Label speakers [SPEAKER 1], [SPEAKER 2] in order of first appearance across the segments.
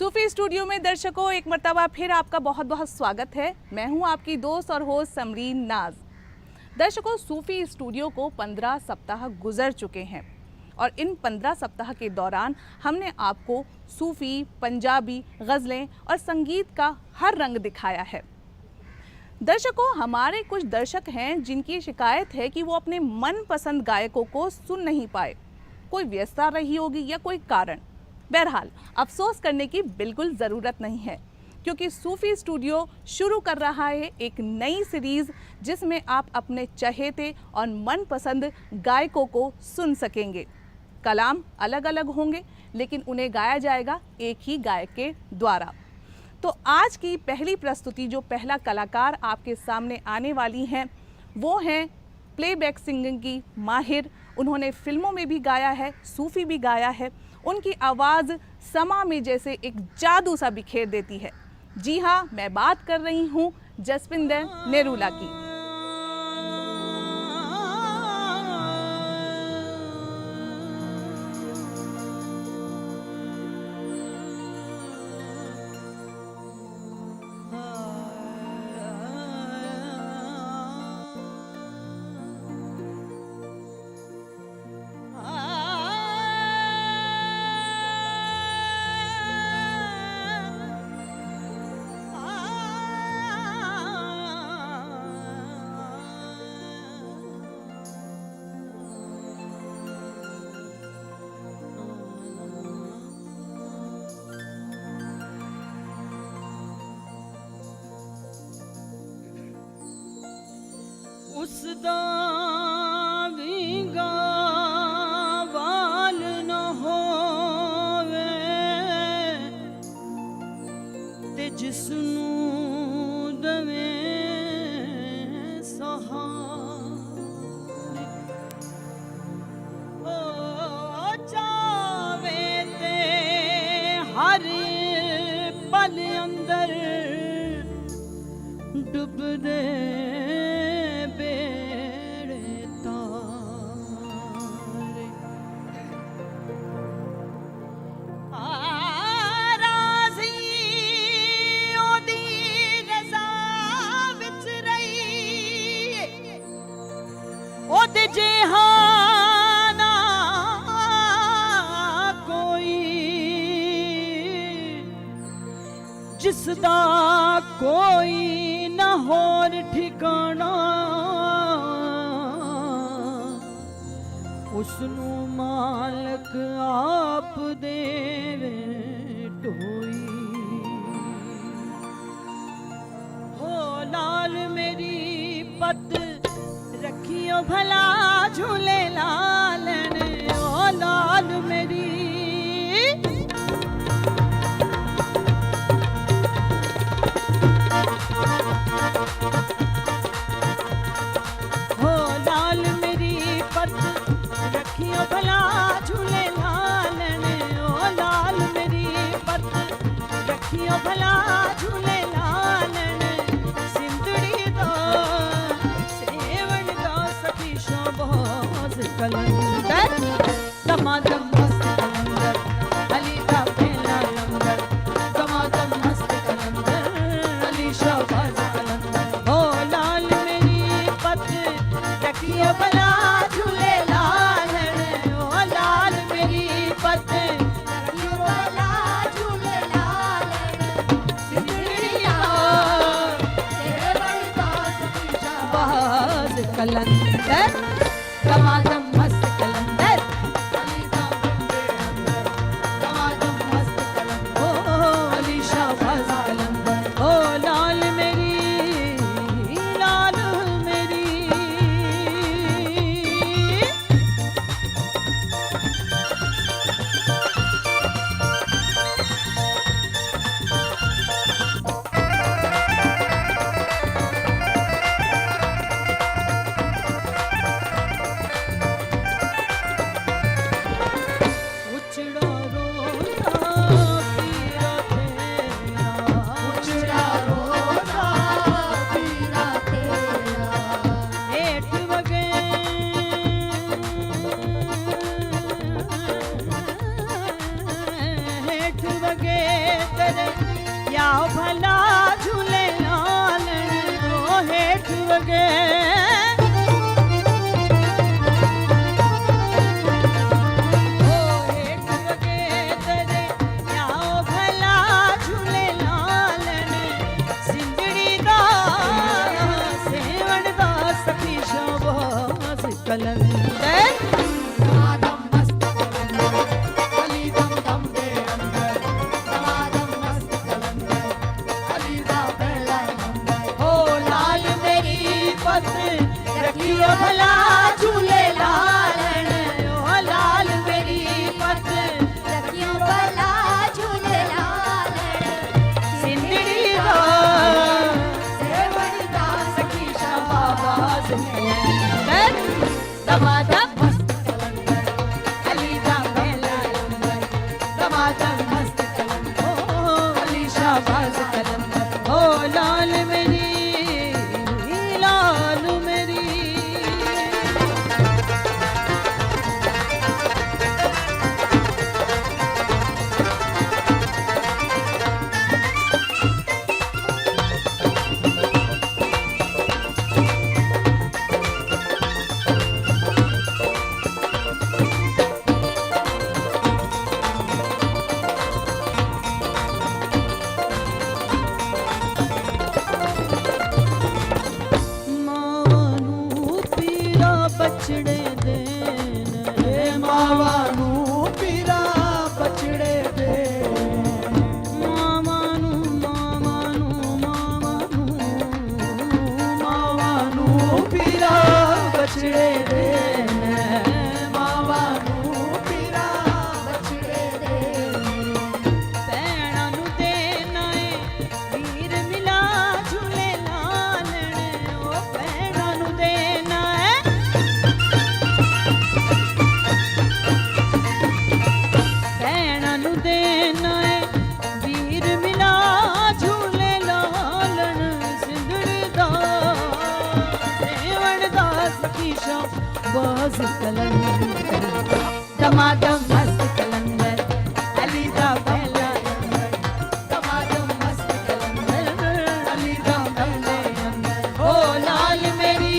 [SPEAKER 1] सूफी studio में दर्शकों एक मर्तबा फिर आपका बहुत बहुत स्वागत है। मैं हूं आपकी दोस्त और होस्ट समरीन नाज। दर्शकों, सूफी स्टूडियो को 15 सप्ताह गुजर चुके हैं और इन 15 सप्ताह के दौरान हमने आपको सूफी, पंजाबी, गज़लें और संगीत का हर रंग दिखाया है। दर्शकों, हमारे कुछ दर्शक हैं जिनकी शिकायत है कि वो अपने मनपसंद गायकों को सुन नहीं पाए। कोई व्यस्तता रही होगी या कोई कारण। बहरहाल अफसोस करने की बिल्कुल ज़रूरत नहीं है, क्योंकि सूफी स्टूडियो शुरू कर रहा है एक नई सीरीज़ जिसमें आप अपने चहेते और मनपसंद गायकों को सुन सकेंगे। कलाम अलग अलग होंगे लेकिन उन्हें गाया जाएगा एक ही गायक के द्वारा। तो आज की पहली प्रस्तुति, जो पहला कलाकार आपके सामने आने वाली हैं, वो हैं प्लेबैक सिंगिंग की माहिर। उन्होंने फिल्मों में भी गाया है, सूफी भी गाया है। उनकी आवाज़ समा में जैसे एक जादू सा बिखेर देती है। जी हाँ, मैं बात कर रही हूँ जसविंदर नेरुला की।
[SPEAKER 2] उसदा भी गावाल न होवे ते जिसनू दवे सहारे ओ जावे ते हर पल अंदर डुबदे जिसदा कोई न होर ठिकाना, उसनू मालक आप देवे ढोई। हो लाल मेरी पत रखियो भला झूले लालन। ओ लाल मेरी भला झूले लालन। ओ लाल मेरी पत रखियो भला झूले लालन। सिंदड़ी दो सेवन दो सखी शोभोज कलंदर। दमादम मस्त कलंदर अली का पहला लंगर। दमादम मस्त कलंदर अली शोभोज कलंदर। ओ लाल मेरी पत रखियो भला झूले कलंदर। दमादम मस्त कलंदर दमादम मस्त कलंदर। ओ अली शाहबाज कलंदर। ओ लाल मेरी लाल मेरी। वगे कलंदर
[SPEAKER 3] दमादम मस्त कलंदर अली दम दम दे अंदर दमादम मस्त कलंदर अली दा पहला नंबर
[SPEAKER 2] हो लाल मेरी पत रखियो भला झूले लालन ओ लाल मेरी पत
[SPEAKER 3] रखियो भला झूले लालन
[SPEAKER 2] सिंदड़ी दा
[SPEAKER 3] सेवण दा सखी
[SPEAKER 2] आवाज कलंदर दमादम
[SPEAKER 3] मस्त कलंदर अली दा पहला नंबर दमादम मस्त कलंदर
[SPEAKER 2] अली शाहबाज कलंदर ओ लाल मेरी बछड़े देन
[SPEAKER 3] मावा नू पीरा बछड़े दे
[SPEAKER 2] मामा नू
[SPEAKER 3] मावा नू पीरा बछड़े दे मावा नू पीरा बछड़े दे
[SPEAKER 2] भैणा नू देना है वीर मिला झूले लालण ओ भैणा नू देना है भैणा नू देना है वीर मिला झूले लालण सिंधड़ी दा सेवण दा सखी बाज कलंदर दमादम मस्त कलंदर अली दा पहला नंबर
[SPEAKER 3] दमादम मस्त कलंदर अली दा पहले नंबर
[SPEAKER 2] ओ लाल मेरी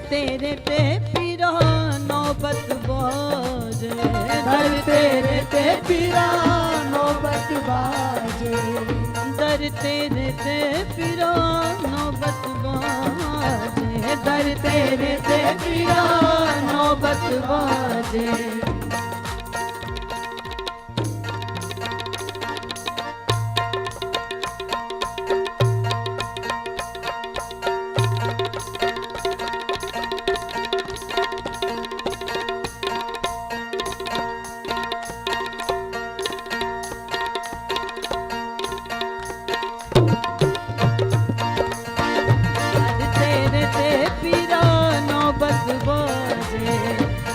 [SPEAKER 2] तेरे ते पीरा नौबत बाजे
[SPEAKER 3] दर तेरे ते पीरा नौबत बाजे
[SPEAKER 2] दर तेरे ते पीरा नौबत बाजे
[SPEAKER 3] दर तेरे ते पीरा नौबत बाजे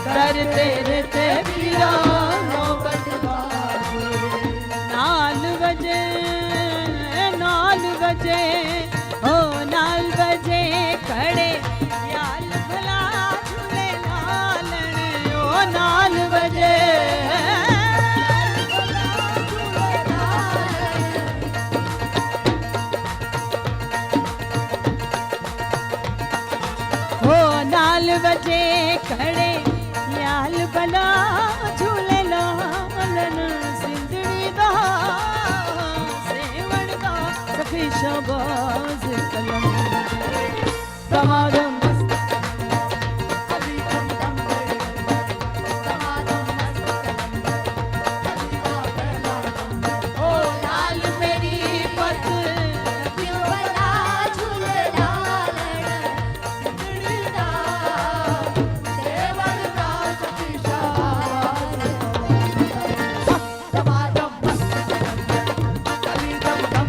[SPEAKER 2] दर तेरे ते पीरा नौबत बाजे नाल बजे हो नाल बजे खड़े याल भला झूले लालण ओ नाल बजे हो नाल बजे खड़े याल भला झूले लालन सिंधड़ी दा सेवण दा सखी शाहबाज कलंदर दमादम
[SPEAKER 3] अली दम दम दे दमादम मस्त कलंदर अली दा पहला नंबर
[SPEAKER 2] ओ लाल मेरी पत
[SPEAKER 3] क्यों भला झूले लालण सिंधड़ी दा सेवण दा सखी शाहबाज दमादम मस्त कलंदर अली दम दम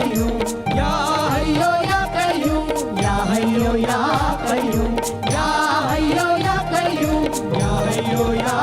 [SPEAKER 3] कय्यूम या हय्यो या कय्यूम या हय्यो या कय्यूम या हय्यो या कय्यूम या हय्यो या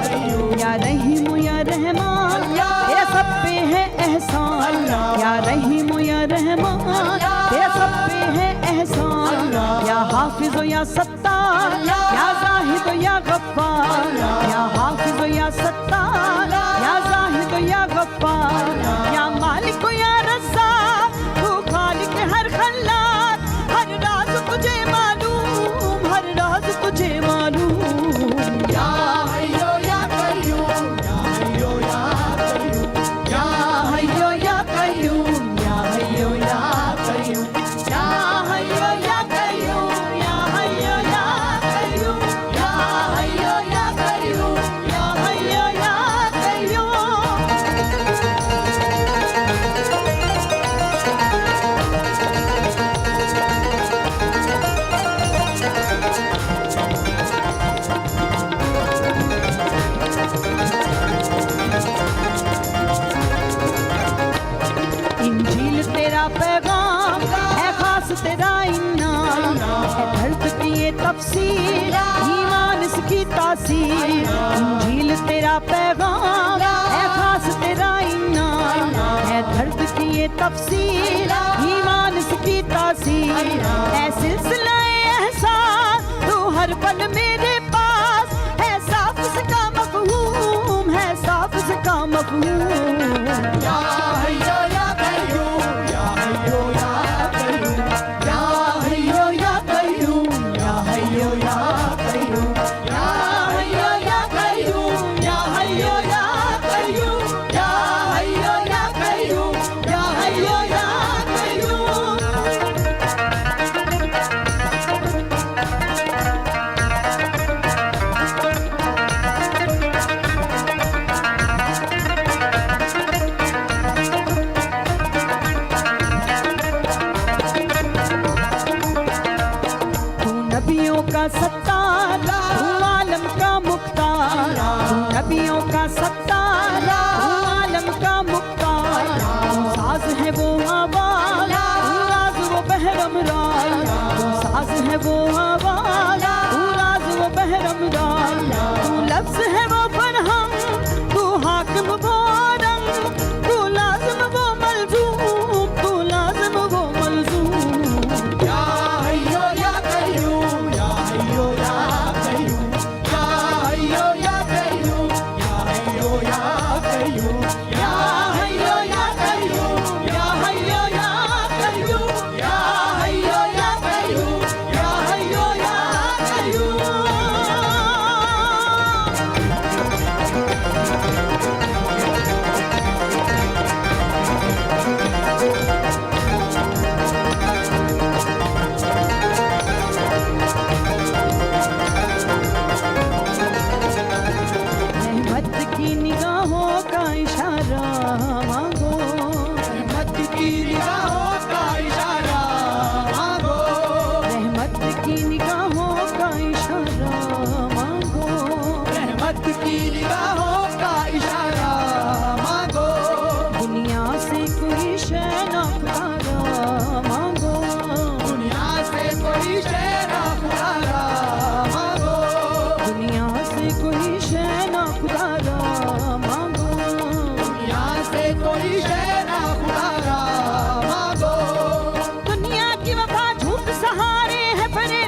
[SPEAKER 3] कय्यूम
[SPEAKER 2] या रहीम या रहमान तेरा सब पे है एहसान या रहीम या रहमान तेरा सब पे है एहसान या हाफिज या सत्तार या जाहिद या गफ्फार या हाफिज या सत्तार या जाहिद या गफ्फार या मालिक या रज़्ज़ाक तू खालिक हर खल्लाक हर राज तुझे मालूम हर राज तुझे मालूम
[SPEAKER 3] या हय्यो या कय्यूम या हय्यो या कय्यूम या हय्यो या कय्यूम या हय्यो या कय्यूम या हय्यो या कय्यूम या हय्यो या कय्यूम या हय्यो या कय्यूम या हय्यो या कय्यूम
[SPEAKER 2] इंजील तेरा पैगाम है खास तेरा इनाम है दर्द की ये तफसीर ईमान इसकी तासीर इंजील तेरा पैगाम है खास तेरा इनाम है दर्द की ये तफसीर ईमान इसकी तासीर है सिलसिला एहसास तू हर पल मेरे पास है साफ इसका मफहूम है साफ इसका मफहूम
[SPEAKER 3] या हय्यो या कय्यूम या हय्यो या कय्यूम या हय्यो या कय्यूम या हय्यो या कय्यूम या हय्यो या कय्यूम या हय्यो या कय्यूम या हय्यो या कय्यूम या हय्यो या कय्यूम
[SPEAKER 2] तू नबियों का सत्तार तू आलम का मुख्तार तू नबियों का सत्तार तू आलम का मुख्तार तू साज है वो आवाज तू राज वो बहरम राज तू साज है वो आवाज तू राज वो बहरम राज तू लफ्ज है वो फरहम तू हाकिम वो रंग तू लाजिम वो मलजूम तू लाजिम वो मलजूम
[SPEAKER 3] या हय्यो या कय्यूम या हय्यो या कय्यूम या हय्यो या कय्यूम या हय्यो या कय्यूम या हय्यो या कय्यूम या हय्यो या कय्यूम या हय्यो या कय्यूम या हय्यो या कय्यूम
[SPEAKER 2] रहमत की निगाहों का इशारा मांगो
[SPEAKER 3] रहमत की निगाहों का इशारा मांगो
[SPEAKER 2] रहमत की निगाहों का इशारा मांगो
[SPEAKER 3] रहमत की निगाहों का इशारा मांगो
[SPEAKER 2] दुनिया से कोई शय ना पुकारा मांगो
[SPEAKER 3] दुनिया से कोई शेरा खुदारा मांगो
[SPEAKER 2] दुनिया से कोई शय ना पुकारा मांगो
[SPEAKER 3] दुनिया से कोई शेरा खुदारा मांगो
[SPEAKER 2] दुनिया की वफा झूठ सहारे है परे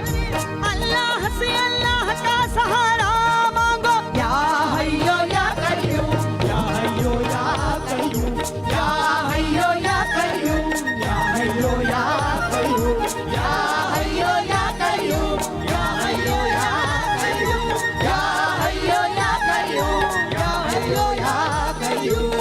[SPEAKER 2] अल्लाह से अल्लाह का सहारा मांगो
[SPEAKER 3] या हय्यो या कय्यूम या हय्यो या कय्यूम या हय्यो या कय्यूम या हय्यो या कय्यूम या हय्यो या कय्यूम या हय्यो या कय्यूम या हय्यो या कय्यूम या हय्यो या कय्यूम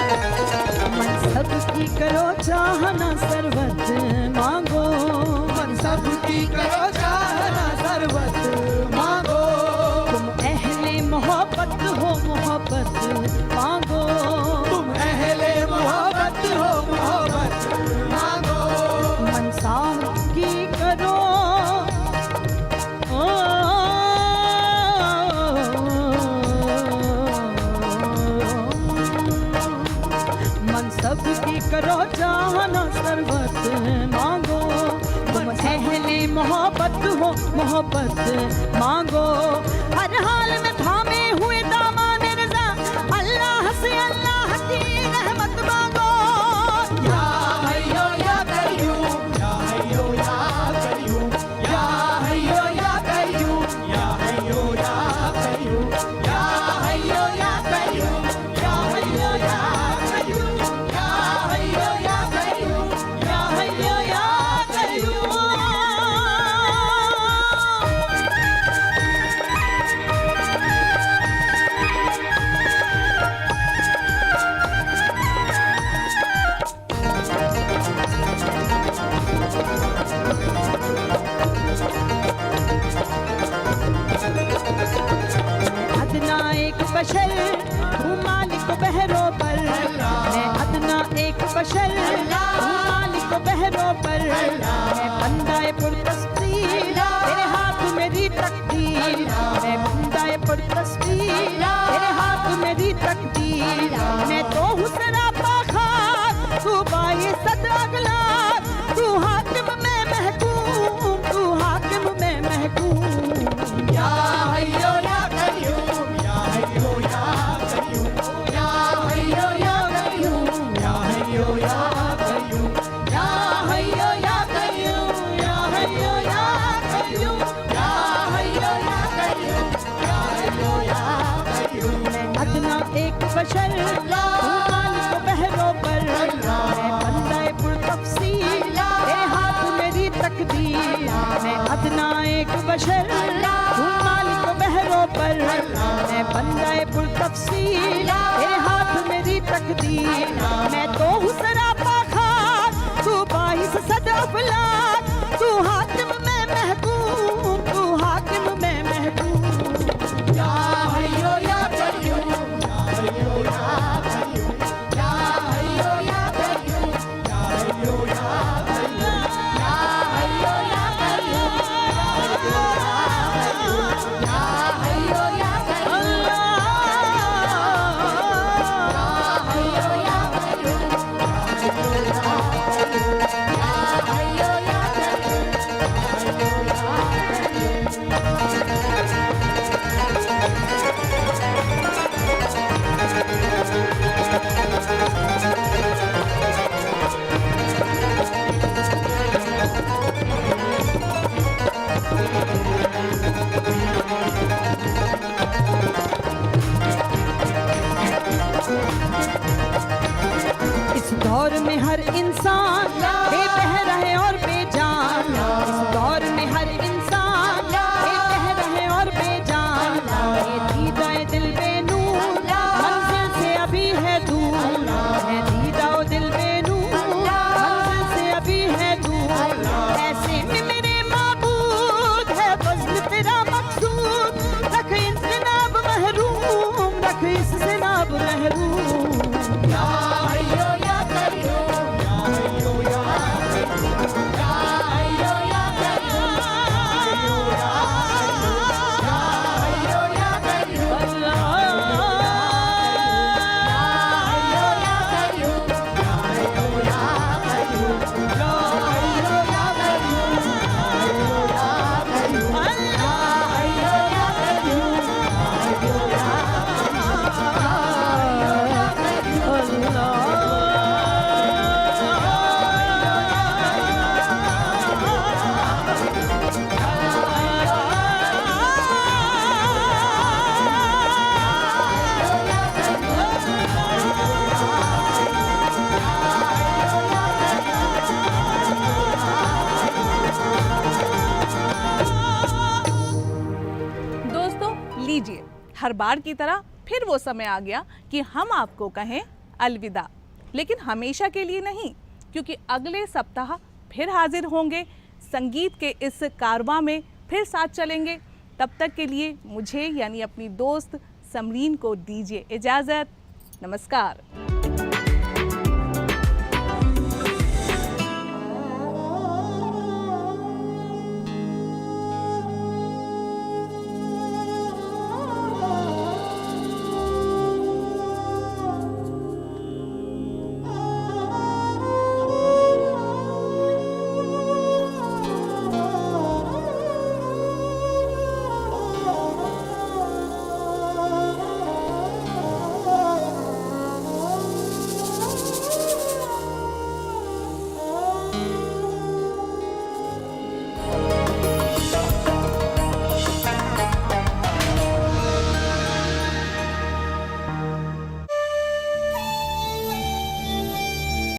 [SPEAKER 2] मनसब की करो चाहना सरबत मांगो
[SPEAKER 3] मनसब की करो चाहना सरबत मांगो
[SPEAKER 2] तुम अहले मोहब्बत हो मोहब्बत मांगो
[SPEAKER 3] तुम अहले मोहब्बत
[SPEAKER 2] की करो चाहना सरबत मांगो, तुम अहले मोहब्बत हो मोहब्बत मांगो। हर हाल में थामे हुए दामाने रज़ा, अल्लाह से अल्लाह की रहमत मांगो।
[SPEAKER 3] या हय्यो या कय्यूम, या हय्यो या कय्यूम, या हय्यो या कय्यूम, या हय्यो या कय्यूम, या हय्यो या कय्यूम, या हय्यो या कय्यूम, या हय्यो या कय्यूम,
[SPEAKER 2] या हय्यो या कय्यूम। अदना एक बशर हूँ मालिक बहरों पर, मैं अदना एक बशर हूँ मालिक बहरों पर। मैं बंदाए पुरतस्बीर तेरे हाथ मेरी तकदीर, मैं बंदाए पुरतस्बीर तेरे हाथ मेरी तकदीर। मैं तो हूँ सरापा खाक, तू बाई सद अगलाक, तू हाकिम में महकूम, तू हाकिम में महकूम।
[SPEAKER 3] या हय्यो या कय्यूम, या हय्यो या कय्यूम, या हय्यो या कय्यूम, या हय्यो या कय्यूम, या हय्यो या कय्यूम, या हय्यो या कय्यूम, या हय्यो या कय्यूम, या हय्यो या कय्यूम।
[SPEAKER 2] मैं अदना एक बशर हूँ मालिक बहरों पर, मैं बंदाए पुरतफसील तेरे हाथ मेरी तकदीर। मैं अदना एक बशर हूँ मालिक बहरों पर, मैं बंदाए पुरतफसील तेरे हाथ मेरी तकदीर। मैं तो हूँ सरापा खाक, तू बाईस सद अफलाक, तू हाकिम में महकूम, तू हाकिम में महकूम।
[SPEAKER 3] या हय्यो या कय्यूम, या हय्यो या कय्यूम, या हय्यो या कय्यूम, या हय्यो या कय्यूम, या हय्यो या कय्यूम, या हय्यो या कय्यूम, या हय्यो या कय्यूम, या हय्यो या
[SPEAKER 2] इस दौर में हर इंसान बेबहरा है और बेजान, इस दौर में हर इंसान बेबहरा है और बेजान। ये दीदाए दिल बेनूर मंजिल से अभी है दूर, है दीदाओ दिल बेनूर मंजिल से अभी है दूर। ऐसे में मेरे माबूद है फज़्ल तेरा मकसूद, रख इनसे नाब महरूम, रख इससे नाब महरूम।
[SPEAKER 3] या हय्यो या कय्यूम, या हय्यो या कय्यूम, या हय्यो या कय्यूम, या हय्यो या कय्यूम, या हय्यो या कय्यूम, या हय्यो या कय्यूम, या हय्यो या कय्यूम, या हय्यो या कय्यूम, या हय्यो या कय्यूम,
[SPEAKER 1] दोस्तों लीजिए, हर बार की तरह फिर वो समय आ गया कि हम आपको कहें अलविदा, लेकिन हमेशा के लिए नहीं, क्योंकि अगले सप्ताह फिर हाजिर होंगे संगीत के इस कारवां में, फिर साथ चलेंगे। तब तक के लिए मुझे यानी अपनी दोस्त समरीन को दीजिए इजाज़त। नमस्कार।